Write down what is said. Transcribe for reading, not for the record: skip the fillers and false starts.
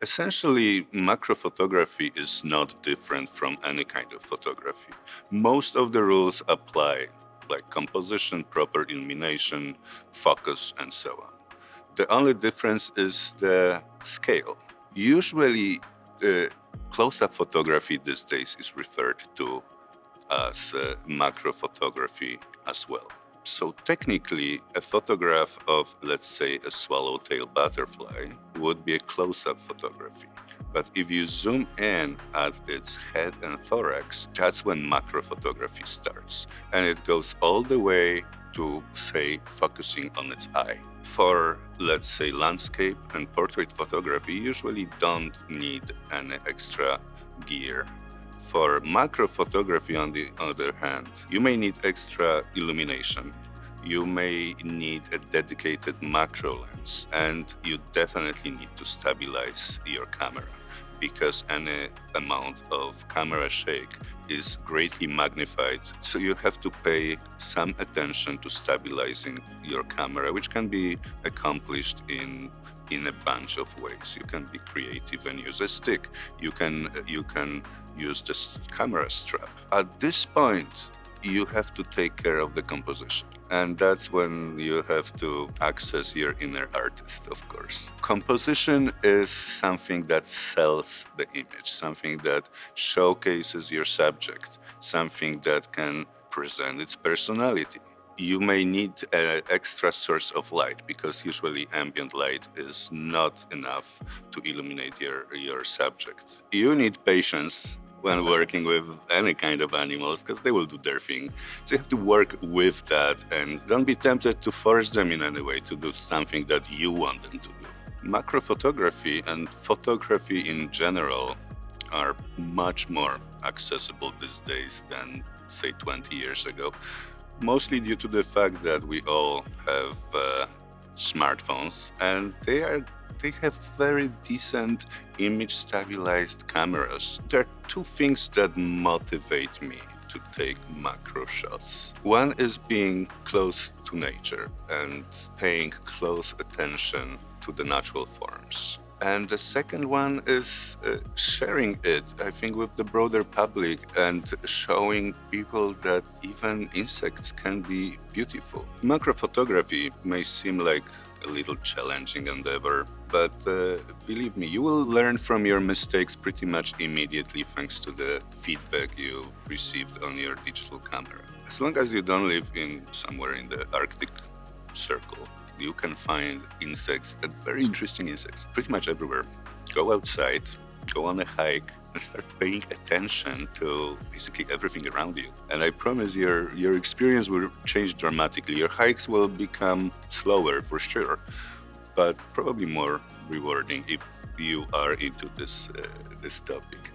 Essentially, macrophotography is not different from any kind of photography. Most of the rules apply, like composition, proper illumination, focus, and so on. The only difference is the scale. Usually, close-up photography these days is referred to as macrophotography as well. So technically, a photograph of, let's say, a swallowtail butterfly would be a close-up photography. But if you zoom in at its head and thorax, that's when macrophotography starts. And it goes all the way to, say, focusing on its eye. For, let's say, landscape and portrait photography, you usually don't need any extra gear. For macro photography, on the other hand, you may need extra illumination. You may need a dedicated macro lens, and you definitely need to stabilize your camera, because any amount of camera shake is greatly magnified. So you have to pay some attention to stabilizing your camera, which can be accomplished in a bunch of ways. You can be creative and use a stick. You can use this camera strap. At this point, you have to take care of the composition. And that's when you have to access your inner artist, of course. Composition is something that sells the image, something that showcases your subject, something that can present its personality. You may need an extra source of light, because usually ambient light is not enough to illuminate your subject. You need patience when working with any kind of animals, because they will do their thing. So you have to work with that, and don't be tempted to force them in any way to do something that you want them to do. Macrophotography and photography in general are much more accessible these days than, say, 20 years ago. Mostly due to the fact that we all have smartphones, and they have very decent image stabilized cameras. There are two things that motivate me to take macro shots. One is being close to nature and paying close attention to the natural forms. And the second one is sharing it, I think, with the broader public, and showing people that even insects can be beautiful. Macrophotography may seem like a little challenging endeavor, but believe me, you will learn from your mistakes pretty much immediately thanks to the feedback you received on your digital camera. As long as you don't live somewhere in the Arctic Circle, you can find insects, and very interesting insects, pretty much everywhere. Go outside, go on a hike, and start paying attention to basically everything around you. And I promise your experience will change dramatically. Your hikes will become slower for sure, but probably more rewarding if you are into this topic.